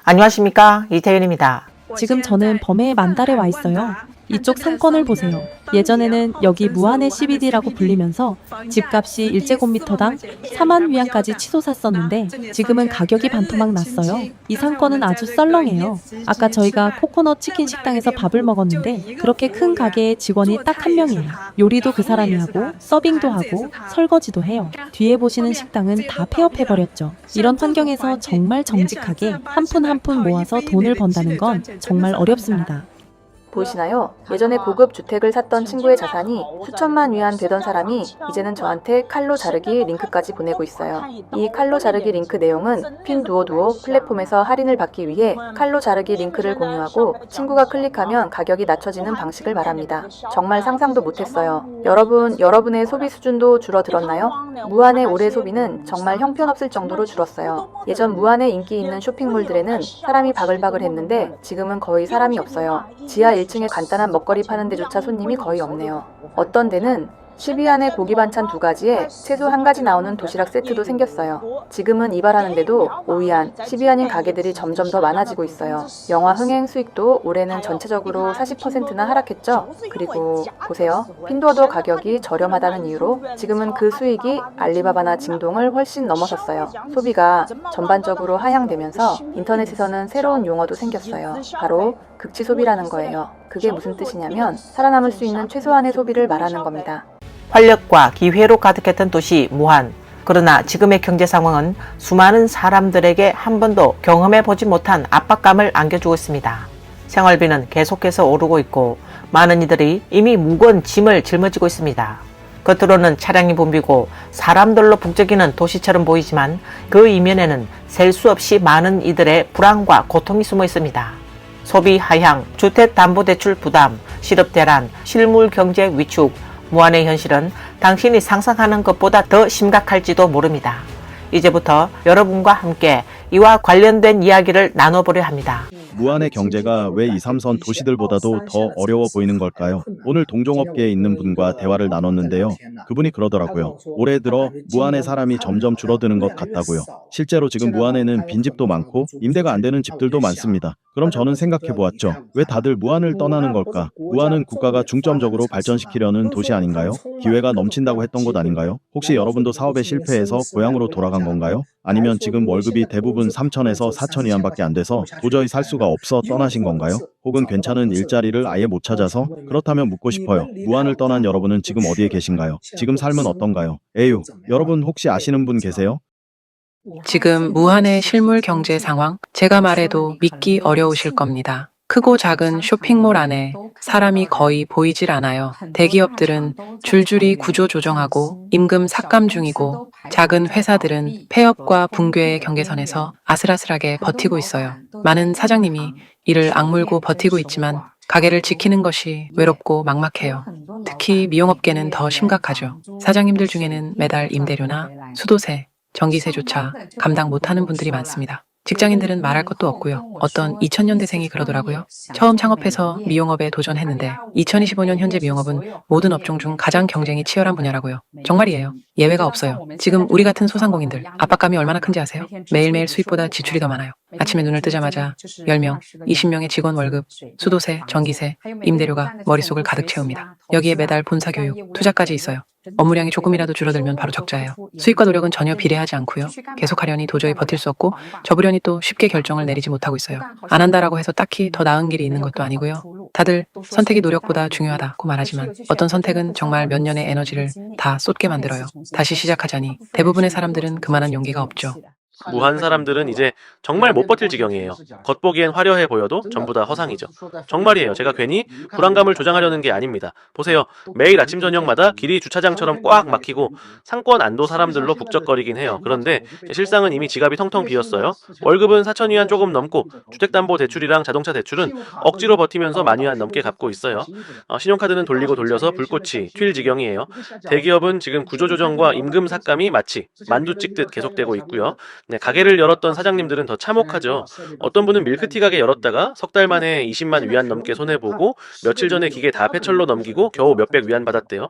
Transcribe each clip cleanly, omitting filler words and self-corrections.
안녕하십니까, 이태윤입니다. 지금 저는 범해의 만달에 와 있어요. 이쪽 상권을 보세요. 예전에는 여기 무안의 CBD라고 불리면서 집값이 1제곱미터당 4만 위안까지 치솟았었는데 지금은 가격이 반토막 났어요. 이 상권은 아주 썰렁해요. 아까 저희가 코코넛 치킨 식당에서 밥을 먹었는데 그렇게 큰 가게에 직원이 딱 한 명이에요. 요리도 그 사람이 하고 서빙도 하고 설거지도 해요. 뒤에 보시는 식당은 다 폐업해버렸죠. 이런 환경에서 정말 정직하게 한 푼 한 푼 모아서 돈을 번다는 건 정말 어렵습니다. 보이시나요? 예전에 고급 주택을 샀던 친구의 자산이 수천만 위안 되던 사람이 이제는 저한테 칼로 자르기 링크까지 보내고 있어요. 이 칼로 자르기 링크 내용은 핀두오두오 플랫폼에서 할인을 받기 위해 칼로 자르기 링크를 공유하고 친구가 클릭하면 가격이 낮춰지는 방식을 말합니다. 정말 상상도 못했어요. 여러분의 소비 수준도 줄어들었나요? 무안의 올해 소비는 정말 형편없을 정도로 줄었어요. 예전 무안에 인기 있는 쇼핑몰들에는 사람이 바글바글 했는데 지금은 거의 사람이 없어요. 지하 1층에 간단한 먹거리 파는 데조차 손님이 거의 없네요. 어떤 데는 12안에 고기 반찬 2가지에 채소 1가지 나오는 도시락 세트도 생겼어요. 지금은 이발하는데도 5위안, 12안인 가게들이 점점 더 많아지고 있어요. 영화 흥행 수익도 올해는 전체적으로 40%나 하락했죠. 그리고 보세요. 핀도어도 가격이 저렴하다는 이유로 지금은 그 수익이 알리바바나 징동을 훨씬 넘어섰어요. 소비가 전반적으로 하향되면서 인터넷에서는 새로운 용어도 생겼어요. 바로 극치 소비라는 거예요. 그게 무슨 뜻이냐면 살아남을 수 있는 최소한의 소비를 말하는 겁니다. 활력과 기회로 가득했던 도시 무안. 그러나 지금의 경제 상황은 수많은 사람들에게 한 번도 경험해보지 못한 압박감을 안겨주고 있습니다. 생활비는 계속해서 오르고 있고 많은 이들이 이미 무거운 짐을 짊어지고 있습니다. 겉으로는 차량이 붐비고 사람들로 북적이는 도시처럼 보이지만 그 이면에는 셀 수 없이 많은 이들의 불안과 고통이 숨어 있습니다. 소비 하향, 주택담보대출 부담, 실업대란, 실물경제 위축, 무안의 현실은 당신이 상상하는 것보다 더 심각할지도 모릅니다. 이제부터 여러분과 함께 이와 관련된 이야기를 나눠보려 합니다. 무안의 경제가 왜 2, 3선 도시들보다도 더 어려워 보이는 걸까요? 오늘 동종업계에 있는 분과 대화를 나눴는데요. 그분이 그러더라고요. 올해 들어 무안의 사람이 점점 줄어드는 것 같다고요. 실제로 지금 무안에는 빈집도 많고 임대가 안 되는 집들도 많습니다. 그럼 저는 생각해 보았죠. 왜 다들 무안을 떠나는 걸까? 무안은 국가가 중점적으로 발전시키려는 도시 아닌가요? 기회가 넘친다고 했던 곳 아닌가요? 혹시 여러분도 사업에 실패해서 고향으로 돌아간 건가요? 아니면 지금 월급이 대부분 3천에서 4천 위안밖에 안 돼서 도저히 살 수가 없어 떠나신 건가요? 혹은 괜찮은 일자리를 아예 못 찾아서? 그렇다면 묻고 싶어요. 무안을 떠난 여러분은 지금 어디에 계신가요? 지금 삶은 어떤가요? 에휴, 여러분 혹시 아시는 분 계세요? 지금 무안의 실물 경제 상황, 제가 말해도 믿기 어려우실 겁니다. 크고 작은 쇼핑몰 안에 사람이 거의 보이질 않아요. 대기업들은 줄줄이 구조 조정하고 임금 삭감 중이고 작은 회사들은 폐업과 붕괴의 경계선에서 아슬아슬하게 버티고 있어요. 많은 사장님이 이를 악물고 버티고 있지만 가게를 지키는 것이 외롭고 막막해요. 특히 미용업계는 더 심각하죠. 사장님들 중에는 매달 임대료나 수도세, 전기세조차 감당 못하는 분들이 많습니다. 직장인들은 말할 것도 없고요. 어떤 2000년대생이 그러더라고요. 처음 창업해서 미용업에 도전했는데 2025년 현재 미용업은 모든 업종 중 가장 경쟁이 치열한 분야라고요. 정말이에요. 예외가 없어요. 지금 우리 같은 소상공인들 압박감이 얼마나 큰지 아세요? 매일매일 수입보다 지출이 더 많아요. 아침에 눈을 뜨자마자 10명, 20명의 직원 월급, 수도세, 전기세, 임대료가 머릿속을 가득 채웁니다. 여기에 매달 본사 교육, 투자까지 있어요. 업무량이 조금이라도 줄어들면 바로 적자예요. 수입과 노력은 전혀 비례하지 않고요. 계속하려니 도저히 버틸 수 없고 접으려니 또 쉽게 결정을 내리지 못하고 있어요. 안 한다라고 해서 딱히 더 나은 길이 있는 것도 아니고요. 다들 선택이 노력보다 중요하다고 말하지만 어떤 선택은 정말 몇 년의 에너지를 다 쏟게 만들어요. 다시 시작하자니 대부분의 사람들은 그만한 용기가 없죠. 무한 사람들은 이제 정말 못 버틸 지경이에요. 겉보기엔 화려해 보여도 전부 다 허상이죠. 정말이에요. 제가 괜히 불안감을 조장하려는 게 아닙니다. 보세요. 매일 아침 저녁마다 길이 주차장처럼 꽉 막히고 상권 안도 사람들로 북적거리긴 해요. 그런데 실상은 이미 지갑이 텅텅 비었어요. 월급은 4천 위안 조금 넘고 주택담보대출이랑 자동차 대출은 억지로 버티면서 10,000위안 넘게 갚고 있어요. 신용카드는 돌리고 돌려서 불꽃이 튈 지경이에요. 대기업은 지금 구조조정과 임금 삭감이 마치 만두 찍듯 계속되고 있고요. 네, 가게를 열었던 사장님들은 더 참혹하죠. 어떤 분은 밀크티 가게 열었다가 석 달 만에 20만 위안 넘게 손해보고 며칠 전에 기계 다 폐철로 넘기고 겨우 몇백 위안 받았대요.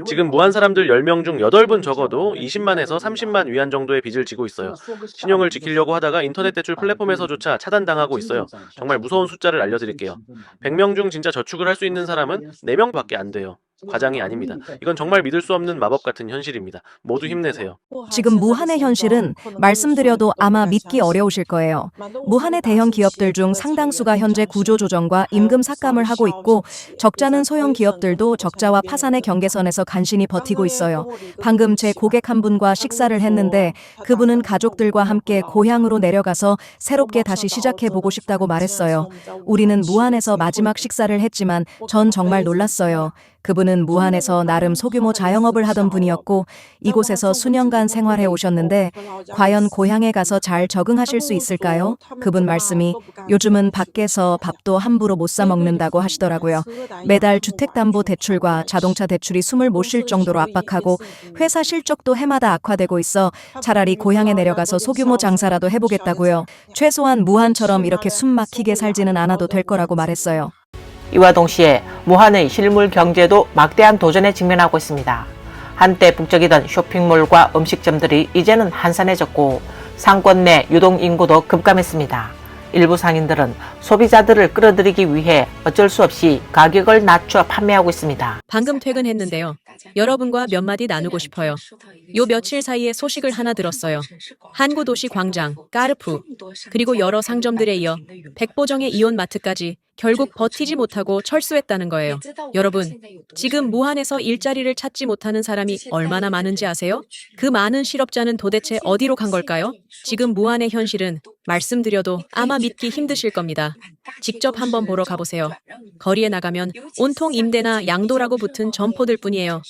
지금 무한 사람들 10명 중 8분 적어도 20만에서 30만 위안 정도의 빚을 지고 있어요. 신용을 지키려고 하다가 인터넷 대출 플랫폼에서조차 차단당하고 있어요. 정말 무서운 숫자를 알려드릴게요. 100명 중 진짜 저축을 할 수 있는 사람은 4명밖에 안 돼요. 과장이 아닙니다. 이건 정말 믿을 수 없는 마법 같은 현실입니다. 모두 힘내세요. 지금 무한의 현실은 말씀드려도 아마 믿기 어려우실 거예요. 무한의 대형 기업들 중 상당수가 현재 구조조정과 임금 삭감을 하고 있고 적자는 소형 기업들도 적자와 파산의 경계선에서 간신히 버티고 있어요. 방금 제 고객 한 분과 식사를 했는데 그분은 가족들과 함께 고향으로 내려가서 새롭게 다시 시작해보고 싶다고 말했어요. 우리는 무한에서 마지막 식사를 했지만 전 정말 놀랐어요. 그분은 무한에서 나름 소규모 자영업을 하던 분이었고 이곳에서 수년간 생활해 오셨는데 과연 고향에 가서 잘 적응하실 수 있을까요? 그분 말씀이 요즘은 밖에서 밥도 함부로 못 사 먹는다고 하시더라고요. 매달 주택담보대출과 자동차 대출이 숨을 못 쉴 정도로 압박하고 회사 실적도 해마다 악화되고 있어 차라리 고향에 내려가서 소규모 장사라도 해보겠다고요. 최소한 무한처럼 이렇게 숨 막히게 살지는 않아도 될 거라고 말했어요. 이와 동시에 무한의 실물 경제도 막대한 도전에 직면하고 있습니다. 한때 북적이던 쇼핑몰과 음식점들이 이제는 한산해졌고 상권 내 유동 인구도 급감했습니다. 일부 상인들은 소비자들을 끌어들이기 위해 어쩔 수 없이 가격을 낮춰 판매하고 있습니다. 방금 퇴근했는데요. 여러분과 몇 마디 나누고 싶어요. 요 며칠 사이에 소식을 하나 들었어요. 항구도시광장, 까르푸, 그리고 여러 상점들에 이어 백보정의 이온마트까지 결국 버티지 못하고 철수했다는 거예요. 여러분, 지금 무한에서 일자리를 찾지 못하는 사람이 얼마나 많은지 아세요? 그 많은 실업자는 도대체 어디로 간 걸까요? 지금 무한의 현실은 말씀드려도 아마 믿기 힘드실 겁니다. 직접 한번 보러 가보세요. 거리에 나가면 온통 임대나 양도라고 붙은 점포들 뿐이에요.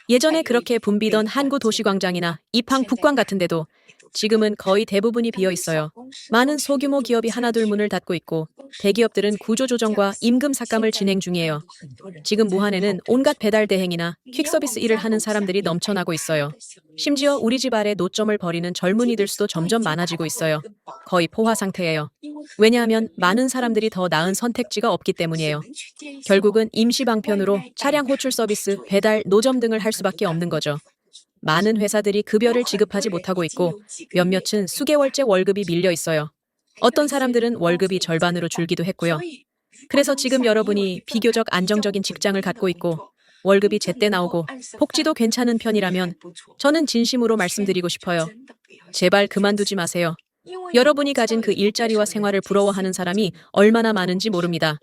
예전에 그렇게 붐비던 항구도시광장이나 이팡 북광 같은 데도 지금은 거의 대부분이 비어 있어요. 많은 소규모 기업이 하나둘 문을 닫고 있고 대기업들은 구조조정과 임금 삭감을 진행 중이에요. 지금 무한에는 온갖 배달 대행이나 퀵서비스 일을 하는 사람들이 넘쳐나고 있어요. 심지어 우리 집 아래 노점을 벌이는 젊은이들 수도 점점 많아지고 있어요. 거의 포화 상태예요. 왜냐하면 많은 사람들이 더 나은 선택지가 없기 때문이에요. 결국은 임시 방편으로 차량 호출 서비스, 배달, 노점 등을 할 수밖에 없는 거죠. 많은 회사들이 급여를 지급하지 못하고 있고 몇몇은 수개월째 월급이 밀려 있어요. 어떤 사람들은 월급이 절반으로 줄기도 했고요. 그래서 지금 여러분이 비교적 안정적인 직장을 갖고 있고 월급이 제때 나오고 복지도 괜찮은 편이라면 저는 진심으로 말씀드리고 싶어요. 제발 그만두지 마세요. 여러분이 가진 그 일자리와 생활을 부러워하는 사람이 얼마나 많은지 모릅니다.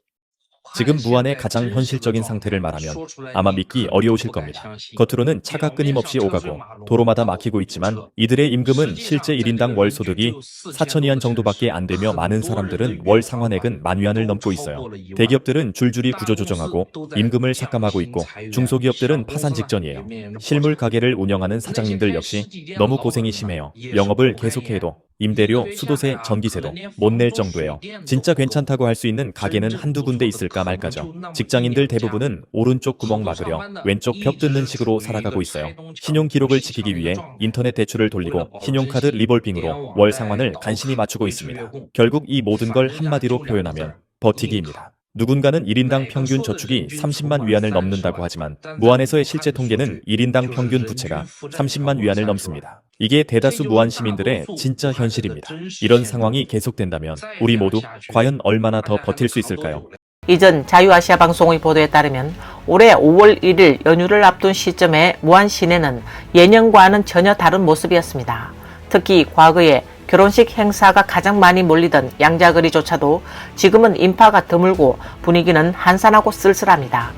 지금 무한의 가장 현실적인 상태를 말하면 아마 믿기 어려우실 겁니다. 겉으로는 차가 끊임없이 오가고 도로마다 막히고 있지만 이들의 임금은 실제 1인당 월 소득이 4,000위안 정도밖에 안 되며 많은 사람들은 월 상환액은 10,000위안을 넘고 있어요. 대기업들은 줄줄이 구조조정하고 임금을 삭감하고 있고 중소기업들은 파산 직전이에요. 실물 가게를 운영하는 사장님들 역시 너무 고생이 심해요. 영업을 계속해도 임대료, 수도세, 전기세도 못 낼 정도예요. 진짜 괜찮다고 할 수 있는 가게는 한두 군데 있을까 말까죠. 직장인들 대부분은 오른쪽 구멍 막으려 왼쪽 벽 뜯는 식으로 살아가고 있어요. 신용 기록을 지키기 위해 인터넷 대출을 돌리고 신용카드 리볼빙으로 월 상환을 간신히 맞추고 있습니다. 결국 이 모든 걸 한마디로 표현하면 버티기입니다. 누군가는 1인당 평균 저축이 30만 위안을 넘는다고 하지만 무한에서의 실제 통계는 1인당 평균 부채가 30만 위안을 넘습니다. 이게 대다수 무한 시민들의 진짜 현실입니다. 이런 상황이 계속된다면 우리 모두 과연 얼마나 더 버틸 수 있을까요? 이전 자유아시아 방송의 보도에 따르면 올해 5월 1일 연휴를 앞둔 시점에 무한 시내는 예년과는 전혀 다른 모습이었습니다. 특히 과거에 결혼식 행사가 가장 많이 몰리던 양자거리조차도 지금은 인파가 드물고 분위기는 한산하고 쓸쓸합니다.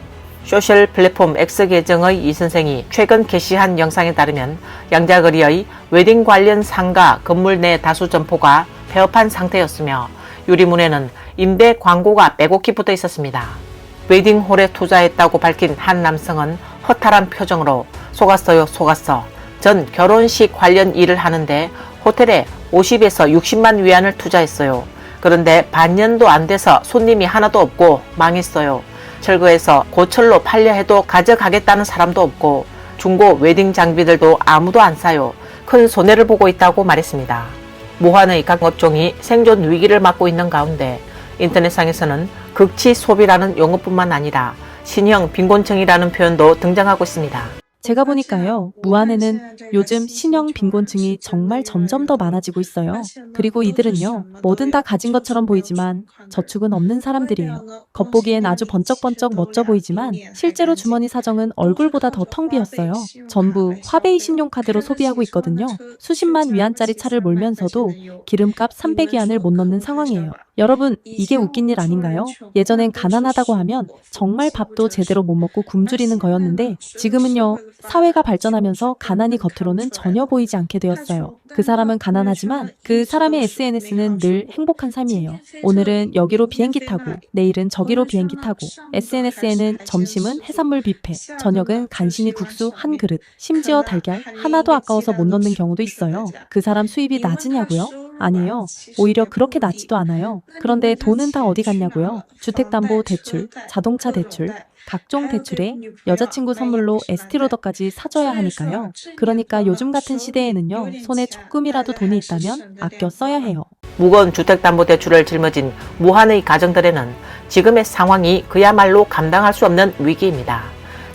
소셜 플랫폼 X 계정의 이 선생이 최근 게시한 영상에 따르면 양자거리의 웨딩 관련 상가 건물 내 다수 점포가 폐업한 상태였으며 유리문에는 임대 광고가 빼곡히 붙어 있었습니다. 웨딩홀에 투자했다고 밝힌 한 남성은 허탈한 표정으로 속았어요, 속았어. 전 결혼식 관련 일을 하는데 호텔에 50에서 60만 위안을 투자했어요. 그런데 반년도 안 돼서 손님이 하나도 없고 망했어요. 철거해서 고철로 팔려 해도 가져가겠다는 사람도 없고 중고 웨딩 장비들도 아무도 안 사요. 큰 손해를 보고 있다고 말했습니다. 무한의 각 업종이 생존 위기를 맞고 있는 가운데 인터넷상에서는 극치 소비라는 용어뿐만 아니라 신형 빈곤층이라는 표현도 등장하고 있습니다. 제가 보니까요, 무안에는 요즘 신형 빈곤층이 정말 점점 더 많아지고 있어요. 그리고 이들은요, 뭐든 다 가진 것처럼 보이지만 저축은 없는 사람들이에요. 겉보기엔 아주 번쩍번쩍 멋져 보이지만 실제로 주머니 사정은 얼굴보다 더 텅 비었어요. 전부 화베이 신용카드로 소비하고 있거든요. 수십만 위안짜리 차를 몰면서도 기름값 300위안을 못 넣는 상황이에요. 여러분, 이게 웃긴 일 아닌가요? 예전엔 가난하다고 하면 정말 밥도 제대로 못 먹고 굶주리는 거였는데 지금은요, 사회가 발전하면서 가난이 겉으로는 전혀 보이지 않게 되었어요. 그 사람은 가난하지만 그 사람의 SNS는 늘 행복한 삶이에요. 오늘은 여기로 비행기 타고 내일은 저기로 비행기 타고 SNS에는 점심은 해산물 뷔페, 저녁은 간신히 국수 한 그릇, 심지어 달걀 하나도 아까워서 못 넣는 경우도 있어요. 그 사람 수입이 낮으냐고요? 아니에요. 오히려 그렇게 낮지도 않아요. 그런데 돈은 다 어디 갔냐고요? 주택담보대출, 자동차 대출, 각종 대출에 여자친구 선물로 에스티로더까지 사줘야 하니까요. 그러니까 요즘 같은 시대에는요, 손에 조금이라도 돈이 있다면 아껴 써야 해요. 무거운 주택담보대출을 짊어진 무한의 가정들에는 지금의 상황이 그야말로 감당할 수 없는 위기입니다.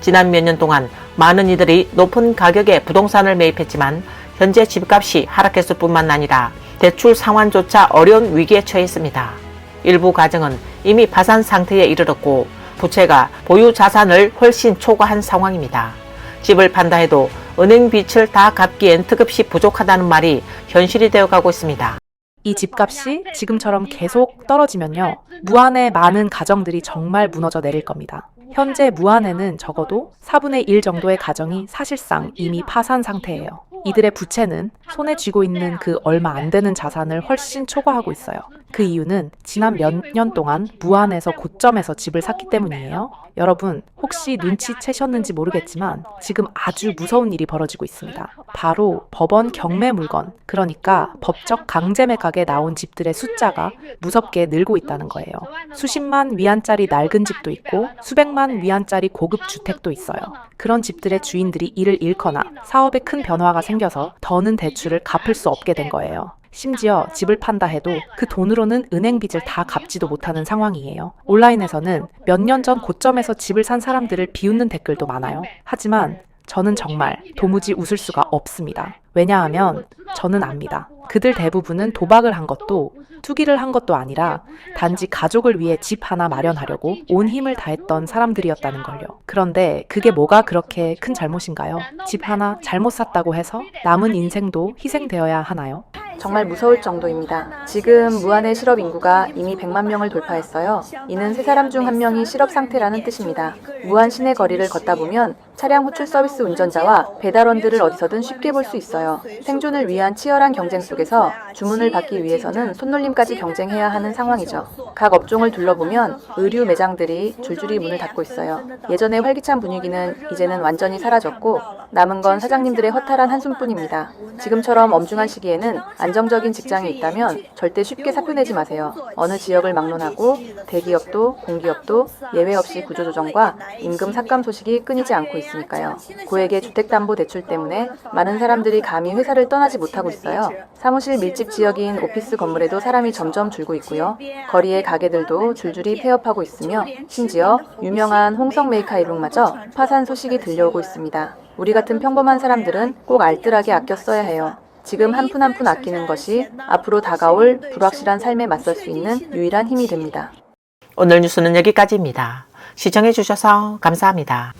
지난 몇 년 동안 많은 이들이 높은 가격의 부동산을 매입했지만 현재 집값이 하락했을 뿐만 아니라 대출 상환조차 어려운 위기에 처했습니다. 일부 가정은 이미 파산 상태에 이르렀고 부채가 보유 자산을 훨씬 초과한 상황입니다. 집을 판다 해도 은행 빚을 다 갚기엔 턱없이 부족하다는 말이 현실이 되어가고 있습니다. 이 집값이 지금처럼 계속 떨어지면요, 무안의 많은 가정들이 정말 무너져 내릴 겁니다. 현재 무안에는 적어도 4분의 1 정도의 가정이 사실상 이미 파산 상태예요. 이들의 부채는 손에 쥐고 있는 그 얼마 안 되는 자산을 훨씬 초과하고 있어요. 그 이유는 지난 몇 년 동안 무안에서 고점에서 집을 샀기 때문이에요. 여러분, 혹시 눈치채셨는지 모르겠지만 지금 아주 무서운 일이 벌어지고 있습니다. 바로 법원 경매 물건, 그러니까 법적 강제 매각에 나온 집들의 숫자가 무섭게 늘고 있다는 거예요. 수십만 위안짜리 낡은 집도 있고 수백만 위안짜리 고급 주택도 있어요. 그런 집들의 주인들이 이를 잃거나 사업에 큰 변화가 생겨서 더는 대출을 갚을 수 없게 된 거예요. 심지어 집을 판다 해도 그 돈으로는 은행 빚을 다 갚지도 못하는 상황이에요. 온라인에서는 몇 년 전 고점에서 집을 산 사람들을 비웃는 댓글도 많아요. 하지만 저는 정말 도무지 웃을 수가 없습니다. 왜냐하면 저는 압니다. 그들 대부분은 도박을 한 것도 투기를 한 것도 아니라 단지 가족을 위해 집 하나 마련하려고 온 힘을 다했던 사람들이었다는 걸요. 그런데 그게 뭐가 그렇게 큰 잘못인가요? 집 하나 잘못 샀다고 해서 남은 인생도 희생되어야 하나요? 정말 무서울 정도입니다. 지금 무안의 실업 인구가 이미 100만 명을 돌파했어요. 이는 3사람 중 1명이 실업 상태라는 뜻입니다. 무안 시내 거리를 걷다 보면 차량 호출 서비스 운전자와 배달원들을 어디서든 쉽게 볼 수 있어요. 생존을 위한 치열한 경쟁 속에서 주문을 받기 위해서는 손놀림까지 경쟁해야 하는 상황이죠. 각 업종을 둘러보면 의류 매장들이 줄줄이 문을 닫고 있어요. 예전의 활기찬 분위기는 이제는 완전히 사라졌고 남은 건 사장님들의 허탈한 한숨뿐입니다. 지금처럼 엄중한 시기에는 안정적인 직장이 있다면 절대 쉽게 사표 내지 마세요. 어느 지역을 막론하고 대기업도 공기업도 예외 없이 구조조정과 임금 삭감 소식이 끊이지 않고 있으니까요. 고액의 주택담보대출 때문에 많은 사람들이 감히 회사를 떠나지 못하고 있어요. 사무실 밀집 지역인 오피스 건물에도 사람이 점점 줄고 있고요. 거리의 가게들도 줄줄이 폐업하고 있으며 심지어 유명한 홍성 메이카이룩마저 파산 소식이 들려오고 있습니다. 우리 같은 평범한 사람들은 꼭 알뜰하게 아껴 써야 해요. 지금 한 푼 한 푼 아끼는 것이 앞으로 다가올 불확실한 삶에 맞설 수 있는 유일한 힘이 됩니다. 오늘 뉴스는 여기까지입니다. 시청해주셔서 감사합니다.